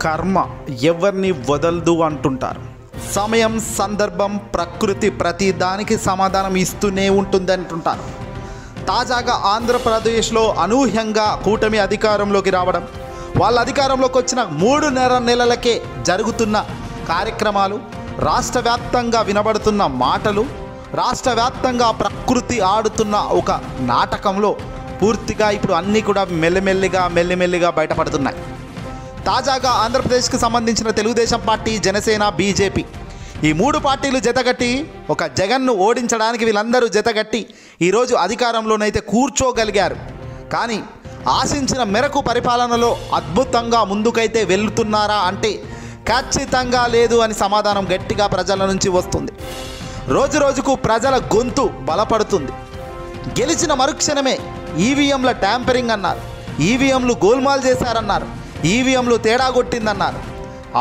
కర్మ ఎవరిని వదలదు అంటుంటారు. సమయం, సందర్భం, ప్రకృతి ప్రతి దానికి సమాధానం ఇస్తూనే ఉంటుంది అంటుంటారు. తాజాగా ఆంధ్రప్రదేశ్లో అనూహ్యంగా కూటమి అధికారంలోకి రావడం, వాళ్ళ అధికారంలోకి వచ్చిన 3 నెలలకే జరుగుతున్న కార్యక్రమాలు, రాష్ట్ర వ్యాప్తంగా వినబడుతున్న మాటలు, రాష్ట్ర వ్యాప్తంగా ప్రకృతి ఆడుతున్న ఒక నాటకంలో పూర్తిగా ఇప్పుడు అన్నీ కూడా మెల్లిమెల్లిగా బయటపడుతున్నాయి. తాజాగా ఆంధ్రప్రదేశ్కి సంబంధించిన తెలుగుదేశం పార్టీ, జనసేన, బీజేపీ ఈ 3 పార్టీలు జతగట్టి ఒక జగన్ను ఓడించడానికి వీళ్ళందరూ జతగట్టి ఈరోజు అధికారంలోనైతే కూర్చోగలిగారు. కానీ ఆశించిన మేరకు పరిపాలనలో అద్భుతంగా ముందుకైతే వెళ్తున్నారా అంటే ఖచ్చితంగా లేదు అని సమాధానం గట్టిగా ప్రజల నుంచి వస్తుంది. రోజుకు ప్రజల గొంతు బలపడుతుంది. గెలిచిన మరుక్షణమే ఈవీఎంల ట్యాంపరింగ్ అన్నారు, ఈవీఎంలు గోల్మాల్ చేశారన్నారు, ఈవీఎంలు తేడా కొట్టిందన్నారు.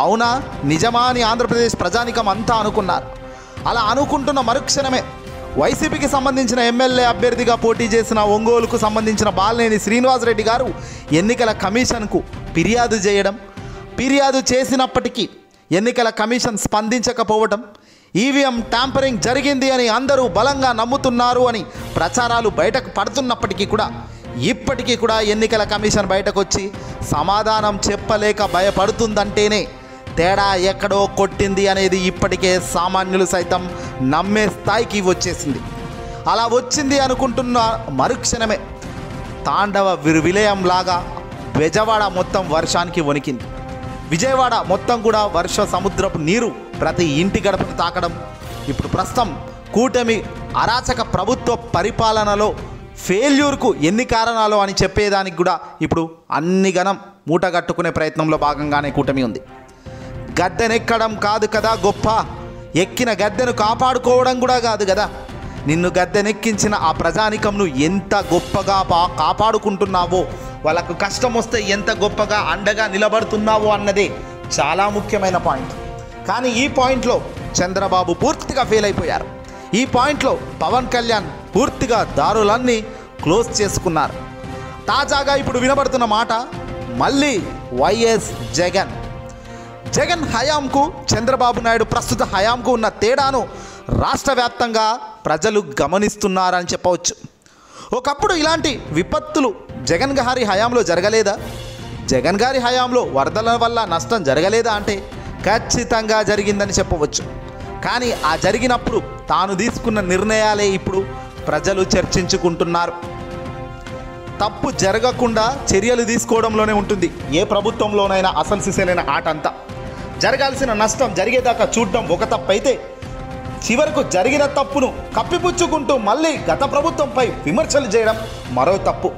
అవునా, నిజమా అని ఆంధ్రప్రదేశ్ ప్రజానికం అంతా అనుకున్నారు. అలా అనుకుంటున్న మరుక్షణమే వైసీపీకి సంబంధించిన ఎమ్మెల్యే అభ్యర్థిగా పోటీ చేసిన ఒంగోలుకు సంబంధించిన బాలినేని శ్రీనివాసరెడ్డి గారు ఎన్నికల కమిషన్కు ఫిర్యాదు చేసినప్పటికీ ఎన్నికల కమిషన్ స్పందించకపోవడం, ఈవీఎం ట్యాంపరింగ్ జరిగింది అని అందరూ బలంగా నమ్ముతున్నారు అని ప్రచారాలు బయటకు పడుతున్నప్పటికీ కూడా ఇప్పటికీ కూడా ఎన్నికల కమిషన్ బయటకు వచ్చి సమాధానం చెప్పలేక భయపడుతుందంటేనే తేడా ఎక్కడో కొట్టింది అనేది ఇప్పటికే సామాన్యులు సైతం నమ్మే స్థాయికి వచ్చేసింది. అలా వచ్చింది అనుకుంటున్న మరుక్షణమే తాండవ విలయంలాగా బెజవాడ మొత్తం వర్షానికి వణికింది. విజయవాడ మొత్తం కూడా వర్ష సముద్రపు నీరు ప్రతి ఇంటి గడపను తాకడం, ఇప్పుడు ప్రస్తుతం కూటమి అరాచక ప్రభుత్వ పరిపాలనలో ఫెయిల్యూర్కు ఎన్ని కారణాలు అని చెప్పేదానికి కూడా ఇప్పుడు అన్ని గణం మూటగట్టుకునే ప్రయత్నంలో భాగంగానే కూటమి ఉంది. గద్దెనెక్కడం కాదు కదా గొప్ప, ఎక్కిన గద్దెను కాపాడుకోవడం కూడా కాదు కదా. నిన్ను గద్దెనెక్కించిన ఆ ప్రజానికంను ఎంత గొప్పగా కాపాడుకుంటున్నావో, వాళ్ళకు కష్టం వస్తే ఎంత గొప్పగా అండగా నిలబడుతున్నావో అన్నదే చాలా ముఖ్యమైన పాయింట్. కానీ ఈ పాయింట్లో చంద్రబాబు పూర్తిగా ఫెయిల్ అయిపోయారు. ఈ పాయింట్లో పవన్ కళ్యాణ్ పూర్తిగా దారులన్నీ క్లోజ్ చేసుకున్నారు. తాజాగా ఇప్పుడు వినబడుతున్న మాట మళ్ళీ వైఎస్ జగన్ హయాంకు, చంద్రబాబు నాయుడు ప్రస్తుత హయాంకు ఉన్న తేడాను రాష్ట్ర వ్యాప్తంగా ప్రజలు గమనిస్తున్నారని చెప్పవచ్చు. ఒకప్పుడు ఇలాంటి విపత్తులు జగన్ గారి హయాంలో జరగలేదా? జగన్ గారి హయాంలో వరదల వల్ల నష్టం జరగలేదా అంటే ఖచ్చితంగా జరిగిందని చెప్పవచ్చు. కానీ ఆ జరిగినప్పుడు తాను తీసుకున్న నిర్ణయాలే ఇప్పుడు ప్రజలు చర్చించుకుంటున్నారు. తప్పు జరగకుండా చర్యలు తీసుకోవడంలోనే ఉంటుంది ఏ ప్రభుత్వంలోనైనా అసలు సిసలైన ఆట అంతా. జరగాల్సిన నష్టం జరిగేదాకా చూడడం ఒక తప్పు అయితే, చివరకు జరిగిన తప్పును కప్పిపుచ్చుకుంటూ మళ్ళీ గత ప్రభుత్వంపై విమర్శలు చేయడం మరో తప్పు.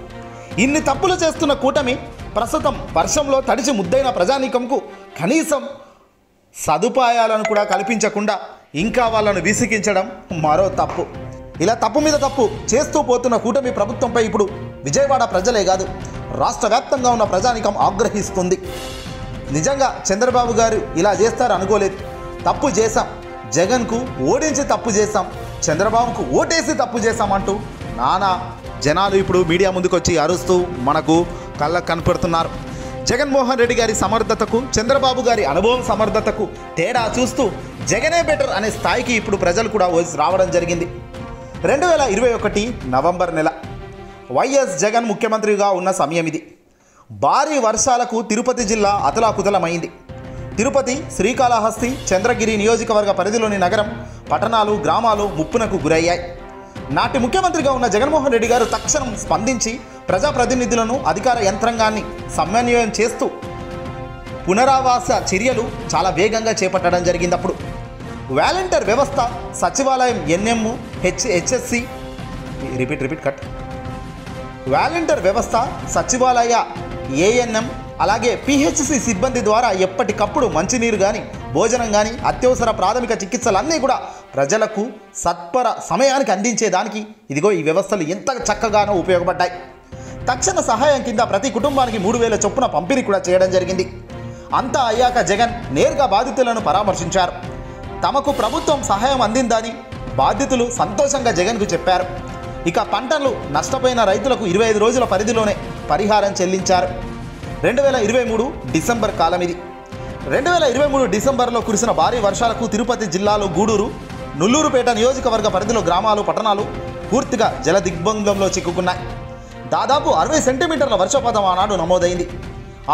ఇన్ని తప్పులు చేస్తున్న కూటమి ప్రస్తుతం వర్షంలో తడిచి ముద్దైన ప్రజానీకంకు కనీసం సదుపాయాలను కూడా కల్పించకుండా ఇంకా వాళ్ళను విసిగించడం మరో తప్పు. ఇలా తప్పు మీద తప్పు చేస్తూ పోతున్న కూటమి ప్రభుత్వంపై ఇప్పుడు విజయవాడ ప్రజలే కాదు, రాష్ట్ర వ్యాప్తంగా ఉన్న ప్రజానీకం ఆగ్రహిస్తుంది. నిజంగా చంద్రబాబు గారు ఇలా చేస్తారు అనుకోలేదు. తప్పు చేశాం, జగన్కు ఓడించి తప్పు చేశాం, చంద్రబాబుకు ఓటేసి తప్పు చేశామంటూ నానా జనాలు ఇప్పుడు మీడియా ముందుకు వచ్చి అరుస్తూ మనకు కళ్ళకు కనపడుతున్నారు. జగన్మోహన్ రెడ్డి గారి సమర్థతకు, చంద్రబాబు గారి అనుభవం సమర్థతకు తేడా చూస్తూ జగనే బెటర్ అనే స్థాయికి ఇప్పుడు ప్రజలు కూడా రావడం జరిగింది. 2021 నవంబర్ నెల వైఎస్ జగన్ ముఖ్యమంత్రిగా ఉన్న సమయం ఇది. భారీ వర్షాలకు తిరుపతి జిల్లా అతలాకుతలమైంది. తిరుపతి, శ్రీకాళహస్తి, చంద్రగిరి నియోజకవర్గ పరిధిలోని నగరం, పట్టణాలు, గ్రామాలు ముప్పునకు గురయ్యాయి. నాటి ముఖ్యమంత్రిగా ఉన్న జగన్మోహన్ రెడ్డి గారు తక్షణం స్పందించి ప్రజాప్రతినిధులను, అధికార యంత్రాంగాన్ని సమన్వయం చేస్తూ పునరావాస చర్యలు చాలా వేగంగా చేపట్టడం జరిగింది. అప్పుడు వాలంటీర్ వ్యవస్థ, సచివాలయం, ఎన్ఎం, హెచ్ఎస్సి వాలంటీర్ వ్యవస్థ, సచివాలయ, ఏఎన్ఎం, అలాగే పిహెచ్సి సిబ్బంది ద్వారా ఎప్పటికప్పుడు మంచినీరు కానీ, భోజనం కానీ, అత్యవసర ప్రాథమిక చికిత్సలన్నీ కూడా ప్రజలకు సత్వర సమయానికి అందించేదానికి ఇదిగో ఈ వ్యవస్థలు ఎంత చక్కగానో ఉపయోగపడ్డాయి. తక్షణ సహాయం కింద ప్రతి కుటుంబానికి 3,000 చొప్పున పంపిణీ కూడా చేయడం జరిగింది. అంతా అయ్యాక జగన్ నేరుగా బాధితులను పరామర్శించారు. తమకు ప్రభుత్వం సహాయం అందిందని బాధితులు సంతోషంగా జగన్కు చెప్పారు. ఇక పంటలు నష్టపోయిన రైతులకు 25 రోజుల పరిధిలోనే పరిహారం చెల్లించారు. 2023 డిసెంబర్ కాలం ఇది. 2023 డిసెంబర్లో కురిసిన భారీ వర్షాలకు తిరుపతి జిల్లాలో గూడూరు, నుల్లూరుపేట నియోజకవర్గ పరిధిలో గ్రామాలు, పట్టణాలు పూర్తిగా జల దిగ్బంధంలో చిక్కుకున్నాయి. దాదాపు 60 సెంటీమీటర్ల వర్షపాతం ఆనాడు నమోదైంది.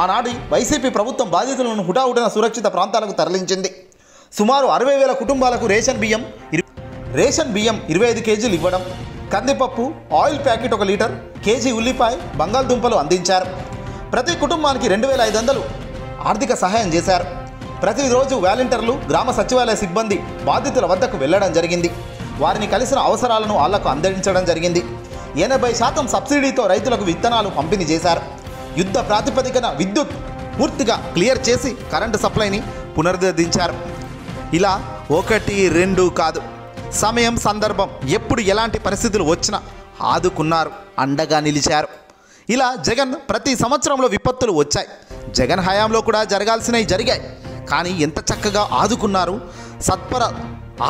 ఆనాడు వైసీపీ ప్రభుత్వం బాధితులను హుటాహుటిన సురక్షిత ప్రాంతాలకు తరలించింది. సుమారు 60,000 కుటుంబాలకు రేషన్ బియ్యం 25 కేజీలు ఇవ్వడం, కందిపప్పు, ఆయిల్ ప్యాకెట్ 1 లీటర్, కేజీ ఉల్లిపాయ, బంగాళదుంపలు అందించారు. ప్రతి కుటుంబానికి 2,500 ఆర్థిక సహాయం చేశారు. ప్రతిరోజు వాలంటీర్లు, గ్రామ సచివాలయ సిబ్బంది బాధితుల వద్దకు వెళ్లడం జరిగింది. వారిని కలిసిన అవసరాలను వాళ్లకు అందించడం జరిగింది. 80% సబ్సిడీతో రైతులకు విత్తనాలు పంపిణీ చేశారు. యుద్ధ ప్రాతిపదికన విద్యుత్ పూర్తిగా క్లియర్ చేసి కరెంటు సప్లైని పునరుద్ధరించారు. ఇలా 1, 2 కాదు, సమయం, సందర్భం, ఎప్పుడు ఎలాంటి పరిస్థితులు వచ్చినా ఆదుకున్నారు, అండగా నిలిచారు. ఇలా జగన్ ప్రతి సంవత్సరంలో విపత్తులు వచ్చాయి. జగన్ హయాంలో కూడా జరగాల్సినవి జరిగాయి. కానీ ఎంత చక్కగా ఆదుకున్నారు. సత్వర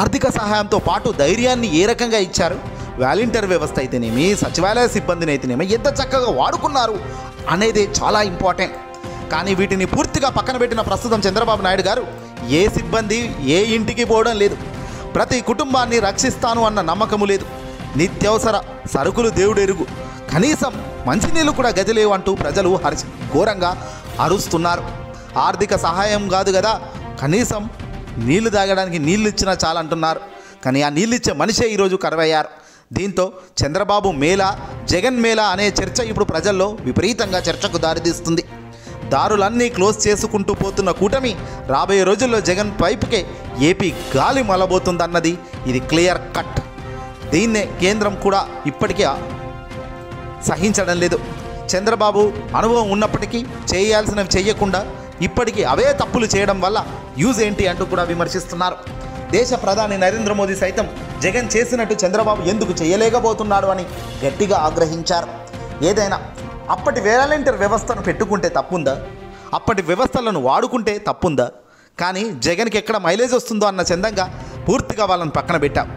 ఆర్థిక సహాయంతో పాటు ధైర్యాన్ని ఏ రకంగా ఇచ్చారు. వాలంటీర్ వ్యవస్థ అయితేనేమి, సచివాలయ సిబ్బందిని అయితేనేమి ఎంత చక్కగా వాడుకున్నారు అనేది చాలా ఇంపార్టెంట్. కానీ వీటిని పూర్తిగా పక్కన పెట్టిన ప్రస్తుతం చంద్రబాబు నాయుడు గారు ఏ సిబ్బంది ఏ ఇంటికి పోవడం లేదు. ప్రతి కుటుంబాన్ని రక్షిస్తాను అన్న నమ్మకము లేదు. నిత్యావసర సరుకులు దేవుడెరుగు, కనీసం మంచినీళ్ళు కూడా గదిలేవు అంటూ ప్రజలు ఘోరంగా అరుస్తున్నారు. ఆర్థిక సహాయం కాదు కదా, కనీసం నీళ్లు తాగడానికి నీళ్ళు ఇచ్చినా చాలంటున్నారు. కానీ ఆ నీళ్ళు ఇచ్చే మనిషే ఈరోజు కరువయ్యారు. దీంతో చంద్రబాబు మేళా, జగన్ మేళా అనే చర్చ ఇప్పుడు ప్రజల్లో విపరీతంగా చర్చకు దారితీస్తుంది. దారులన్నీ క్లోజ్ చేసుకుంటూ పోతున్న కూటమి రాబోయే రోజుల్లో జగన్ వైపుకే ఏపీ గాలి మలబోతుందన్నది ఇది క్లియర్ కట్. దీన్నే కేంద్రం కూడా ఇప్పటికీ సహించడం లేదు. చంద్రబాబు అనుభవం ఉన్నప్పటికీ చేయాల్సినవి చేయకుండా ఇప్పటికీ అవే తప్పులు చేయడం వల్ల యూజ్ ఏంటి అంటూ కూడా విమర్శిస్తున్నారు. దేశ ప్రధాని నరేంద్ర మోదీ సైతం జగన్ చేసినట్టు చంద్రబాబు ఎందుకు చేయలేకపోతున్నాడు అని గట్టిగా ఆగ్రహించారు. ఏదైనా అప్పటి వాలంటీర్ వ్యవస్థను పెట్టుకుంటే తప్పుందా? అప్పటి వ్యవస్థలను వాడుకుంటే తప్పుందా? కానీ జగన్కి ఎక్కడ మైలేజ్ వస్తుందో అన్న చందంగా పూర్తిగా వాళ్ళని పక్కన పెట్టాం.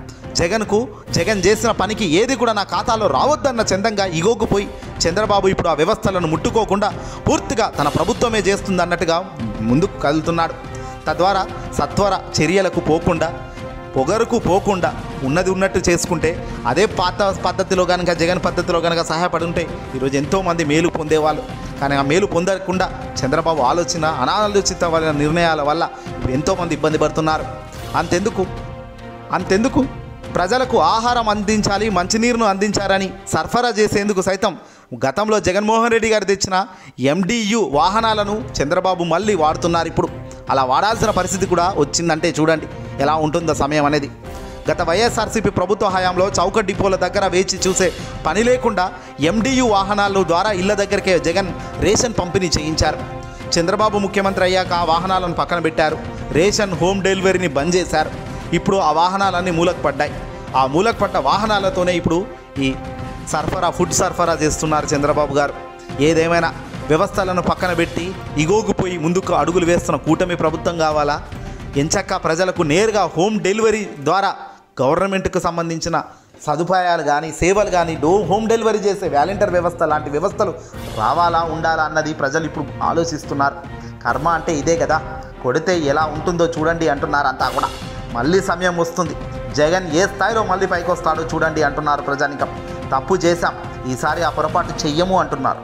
జగన్ చేసిన పనికి ఏది కూడా నా ఖాతాలో రావద్దన్న చందంగా ఇగోకుపోయి చంద్రబాబు ఇప్పుడు ఆ వ్యవస్థలను ముట్టుకోకుండా పూర్తిగా తన ప్రభుత్వమే చేస్తుందన్నట్టుగా ముందుకు కదులుతున్నాడు. తద్వారా సత్వర చర్యలకు పోకుండా, పొగరుకు పోకుండా ఉన్నది ఉన్నట్టు చేసుకుంటే, అదే పాత పద్ధతిలో కనుక జగన్ పద్ధతిలో కనుక సహాయపడి ఉంటే ఈరోజు ఎంతోమంది మేలు పొందేవాళ్ళు. కానీ ఆ మేలు పొందకుండా చంద్రబాబు అనాలోచిత నిర్ణయాల వల్ల ఇప్పుడు ఎంతోమంది ఇబ్బంది పడుతున్నారు. అంతెందుకు ప్రజలకు ఆహారం అందించాలి, మంచినీరును అందించాలని సరఫరా చేసేందుకు సైతం గతంలో జగన్మోహన్ రెడ్డి గారు తెచ్చిన MDU వాహనాలను చంద్రబాబు మళ్ళీ వాడుతున్నారు. ఇప్పుడు అలా వాడాల్సిన పరిస్థితి కూడా వచ్చిందంటే చూడండి ఎలా ఉంటుందో సమయం అనేది. గత వైఎస్ఆర్సీపీ ప్రభుత్వ హయాంలో చౌక డిపోల దగ్గర వేచి చూసే పని లేకుండా MDU వాహనాల ద్వారా ఇళ్ల దగ్గరికే జగన్ రేషన్ పంపిణీ చేయించారు. చంద్రబాబు ముఖ్యమంత్రి అయ్యాక ఆ వాహనాలను పక్కన పెట్టారు. రేషన్ హోమ్ డెలివరీని బంద్ చేశారు. ఇప్పుడు ఆ వాహనాలన్నీ మూలకు పడ్డాయి. ఆ మూలకు పడ్డ వాహనాలతోనే ఇప్పుడు ఈ ఫుడ్ సరఫరా చేస్తున్నారు చంద్రబాబు గారు. ఏదేమైనా వ్యవస్థలను పక్కన పెట్టి ఇగోగుపోయి ముందుకు అడుగులు వేస్తున్న కూటమి ప్రభుత్వం కావాలా? ఎంచక్క ప్రజలకు నేరుగా హోమ్ డెలివరీ ద్వారా గవర్నమెంట్కు సంబంధించిన సదుపాయాలు కానీ, సేవలు కానీ, హోమ్ డెలివరీ చేసే వాలంటీర్ వ్యవస్థ లాంటి వ్యవస్థలు రావాలా, ఉండాలా అన్నది ప్రజలు ఇప్పుడు ఆలోచిస్తున్నారు. కర్మ అంటే ఇదే కదా, కొడితే ఎలా ఉంటుందో చూడండి అంటున్నారు అంతా కూడా. మళ్ళీ సమయం వస్తుంది, జగన్ ఏ స్థాయిలో మళ్ళీ పైకి వస్తాడో చూడండి అంటున్నారు ప్రజానికం. తప్పు చేశాం, ఈసారి ఆ పొరపాటు చెయ్యము అంటున్నారు.